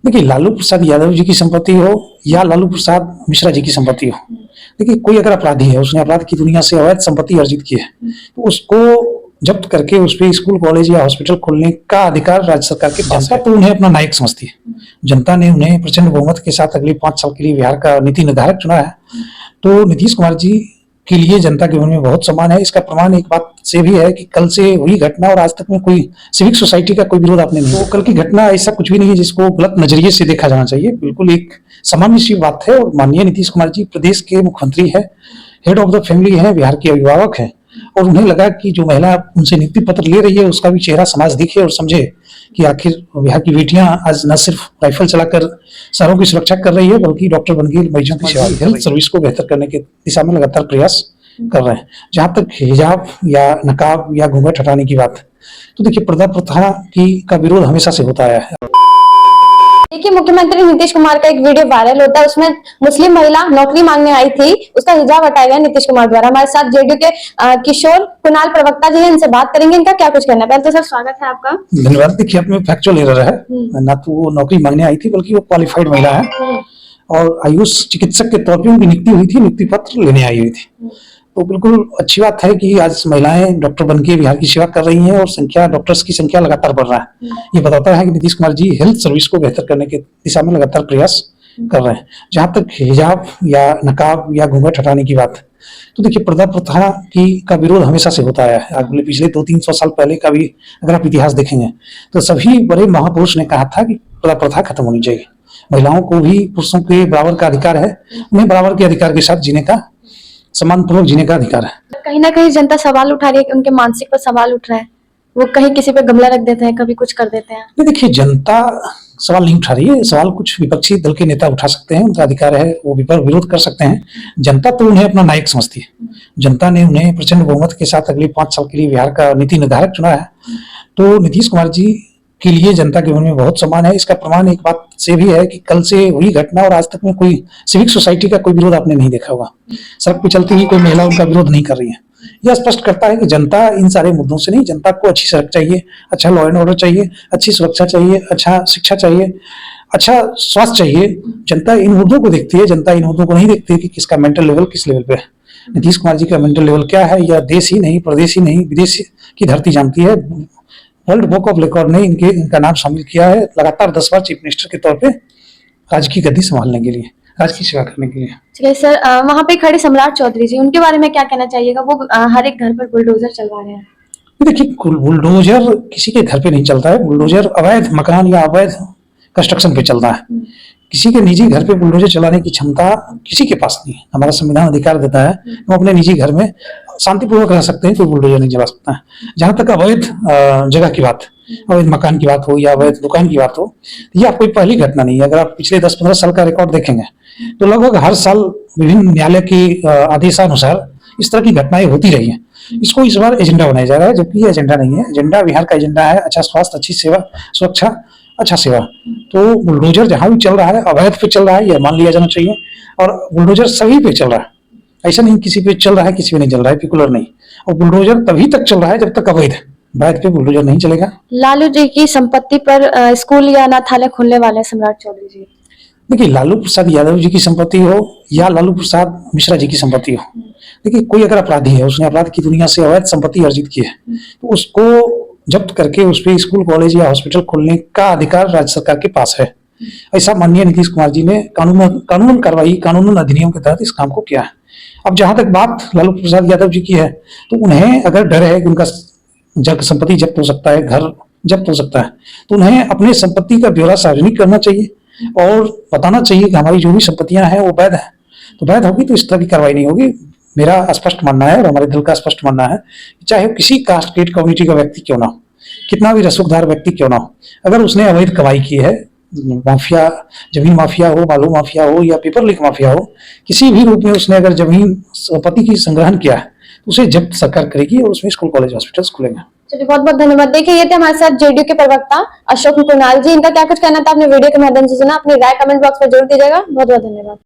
देखिए, लालू प्रसाद यादव जी की संपत्ति हो या लालू प्रसाद मिश्रा जी की संपत्ति हो, देखिए कोई अगर अपराधी है, उसने अपराध की दुनिया से अवैध संपत्ति अर्जित की है, तो उसको जब्त करके उस पे स्कूल, कॉलेज या हॉस्पिटल खोलने का अधिकार राज्य सरकार के पास है। जनता तो उन्हें अपना नायक समझती है। जनता ने उन्हें प्रचंड बहुमत के साथ अगले 5 साल के लिए बिहार का नीति निर्धारक चुना है। तो नीतीश कुमार जी के लिए जनता के मन में बहुत सम्मान है। इसका प्रमाण एक बात से भी है कि कल से हुई घटना और आज तक में कोई सिविक सोसाइटी का कोई विरोध आपने नहीं। तो कल की घटना ऐसा कुछ भी नहीं है जिसको गलत नजरिए से देखा जाना चाहिए। बिल्कुल एक सामान्य सी बात है। और माननीय नीतीश कुमार जी प्रदेश के मुख्यमंत्री है, हेड ऑफ द फैमिली है, बिहार के अभिभावक है, और उन्हें लगा कि जो महिला उनसे नियुक्ति पत्र ले रही है उसका भी चेहरा समाज दिखे और समझे कि आखिर बिहार की बेटियां आज न सिर्फ राइफल चलाकर शहरों की सुरक्षा कर रही है, बल्कि डॉक्टर बन के मरीजों की सेवा, हेल्थ सर्विस को बेहतर करने की दिशा में लगातार प्रयास कर रहे हैं। जहां तक हिजाब या नकाब या घूंघट हटाने की बात, तो देखिए पर्दा प्रथा का विरोध हमेशा से होता आया है। देखिए, मुख्यमंत्री नीतीश कुमार का एक वीडियो वायरल होता है, उसमें मुस्लिम महिला नौकरी मांगने आई थी, उसका हिजाब हटाया गया नीतीश कुमार द्वारा। हमारे साथ जेडीयू के किशोर कुणाल प्रवक्ता जी हैं, इनसे बात करेंगे इनका क्या कुछ कहना है। पहले तो सर स्वागत है आपका। धन्यवाद। देखिए, आप में फैक्चुअल एरर है, ना तो वो नौकरी मांगने आई थी बल्कि वो क्वालिफाइड महिला है और आयुष चिकित्सक के तौर पर उनकी नियुक्ति हुई थी, नियुक्ति पत्र लेने आई हुई थी। तो बिल्कुल अच्छी बात है कि आज महिलाएं डॉक्टर बनके बिहार की सेवा कर रही हैं और डॉक्टर्स की संख्या लगातार बढ़ रहा है। ये बताता है कि नीतीश कुमार जी हेल्थ सर्विस को बेहतर करने की दिशा में लगातार प्रयास कर रहे हैं। जहां तक हिजाब या नकाब या घूंघट हटाने की बात, तो देखिए पर्दा प्रथा का विरोध हमेशा से होता आया है। अगले पिछले 200-300 साल पहले का भी अगर आप इतिहास देखेंगे तो सभी बड़े महापुरुष ने कहा था कि पर्दा प्रथा खत्म होनी चाहिए। महिलाओं को भी पुरुषों के बराबर का अधिकार है, उन्हें बराबर के अधिकार के साथ जीने का, सम्मान पूर्वक जीने का अधिकार है। कहीं ना कहीं जनता सवाल उठा रही है कि उनके मानसिक पर सवाल उठ रहा है, वो कहीं किसी पे गमला रख देते हैं, कभी कुछ कर देते हैं। नहीं, देखिए जनता सवाल नहीं उठा रही है। सवाल कुछ विपक्षी दल के नेता उठा सकते हैं, उनका अधिकार है, वो विरोध कर सकते हैं। जनता तो उन्हें अपना नायक समझती है। जनता ने उन्हें प्रचंड बहुमत के साथ अगले 5 साल के लिए बिहार का नीति निर्धारक चुना है। तो नीतीश कुमार जी के लिए जनता के मन में बहुत सम्मान है। इसका प्रमाण एक बात से भी है कि कल से हुई घटना और आज तक में कोई सिविक सोसाइटी का कोई विरोध आपने नहीं देखा होगा। सड़क पे चलती हुई कोई महिला उनका विरोध नहीं कर रही है। यह स्पष्ट करता है कि जनता इन सारे मुद्दों से नहीं, जनता को अच्छी सड़क चाहिए, अच्छा लॉ एंड ऑर्डर चाहिए, अच्छी सुरक्षा चाहिए, अच्छा शिक्षा चाहिए, अच्छा स्वास्थ्य चाहिए। जनता इन मुद्दों को देखती है। जनता इन मुद्दों को नहीं देखती है कि किसका मेंटल लेवल किस लेवल पे है। नीतीश कुमार जी का मेंटल लेवल क्या है, यह देश ही नहीं, प्रदेश ही नहीं, विदेश की धरती जानती है। वर्ल्ड बुक ऑफ रिकॉर्ड ने इनका नाम शामिल किया है लगातार 10 बार चीफ मिनिस्टर के तौर पे राज्य की गद्दी संभालने के लिए, राज्य की सेवा करने के लिए। चलिए सर, वहाँ पे खड़े सम्राट चौधरी जी, उनके बारे में क्या कहना चाहिएगा। वो हर एक घर पर बुलडोजर चलवा रहे हैं। देखिए, बुलडोजर किसी के घर पे नहीं चलता है। बुलडोजर अवैध मकान या अवैध कंस्ट्रक्शन पे चलता है। किसी के निजी घर पे बुलडोजर चलाने की क्षमता किसी के पास नहीं है। हमारा संविधान अधिकार देता है हम अपने निजी घर में शांतिपूर्वक रह सकते हैं, कोई बुलडोजर नहीं चला सकता है। जहां तक अवैध जगह की बात, अवैध मकान की बात हो या अवैध दुकान की बात हो, ये आप कोई पहली घटना नहीं है। अगर आप पिछले 10-15 साल का रिकॉर्ड देखेंगे तो लगभग हर साल विभिन्न न्यायालय के आदेशानुसार इस तरह की घटनाएं होती रही हैं। इसको इस बार एजेंडा बनाया जा रहा है, जबकि ये एजेंडा नहीं है। एजेंडा बिहार का एजेंडा है अच्छा स्वास्थ्य, अच्छी सेवा, सुरक्षा, अच्छा सेवा। तो बुलडोजर जहां भी चल रहा है अवैध पे चल रहा है, यह मान लिया जाना चाहिए। और बुलडोजर सभी पे चल रहा है, ऐसा नहीं किसी पे चल रहा है किसी पे नहीं चल रहा है, पिकुलर नहीं। और बुलडोजर तभी तक चल रहा है जब तक अवैध है, वैध पे बुलडोजर नहीं चलेगा। लालू जी की संपत्ति पर स्कूल या अनाथालय खोलने वाले सम्राट चौधरी जी, देखिए लालू प्रसाद यादव जी की संपत्ति हो या लालू प्रसाद मिश्रा जी की संपत्ति हो, देखिए कोई अगर अपराधी है, उसने अपराध की दुनिया से अवैध संपत्ति अर्जित की है, तो उसको जब्त करके उस पर स्कूल, कॉलेज या हॉस्पिटल खोलने का अधिकार राज्य सरकार के पास है। ऐसा माननीय नीतीश कुमार जी ने कानून कार्रवाई, कानून अधिनियम के तहत इस काम को किया है। अब जहां तक बात लालू प्रसाद यादव जी की है, तो उन्हें अगर डर है कि उनका संपत्ति जब्त हो सकता है, घर जब्त हो सकता है, तो उन्हें अपने संपत्ति का ब्यौरा सार्वजनिक करना चाहिए और बताना चाहिए कि हमारी जो भी संपत्तियां हैं वो वैध है। तो वैध होगी तो इस तरह की कार्रवाई नहीं होगी। मेरा स्पष्ट मानना है और हमारे दल का स्पष्ट मानना है कि चाहे वो किसी कास्ट क्रेड कम्युनिटी का व्यक्ति क्यों ना हो, कितना भी रसूखदार व्यक्ति क्यों ना हो, अगर उसने अवैध कमाई की है, माफिया, जमीन माफिया हो, बालू माफिया हो या पेपर लीक माफिया हो, किसी भी रूप में उसने अगर जमीन संपत्ति की संग्रहण किया है तो उसे जब्त सरकार करेगी और उसमें स्कूल, कॉलेज, हॉस्पिटल्स खुलेंगे। चलिए, बहुत बहुत धन्यवाद। देखिए, ये थे हमारे साथ जेडीयू के प्रवक्ता अशोक कुणाल जी। इनका क्या कुछ कहना था आपने वीडियो के माध्यम से सुना। अपनी राय कमेंट बॉक्स में जरूर दीजिएगा। बहुत बहुत धन्यवाद।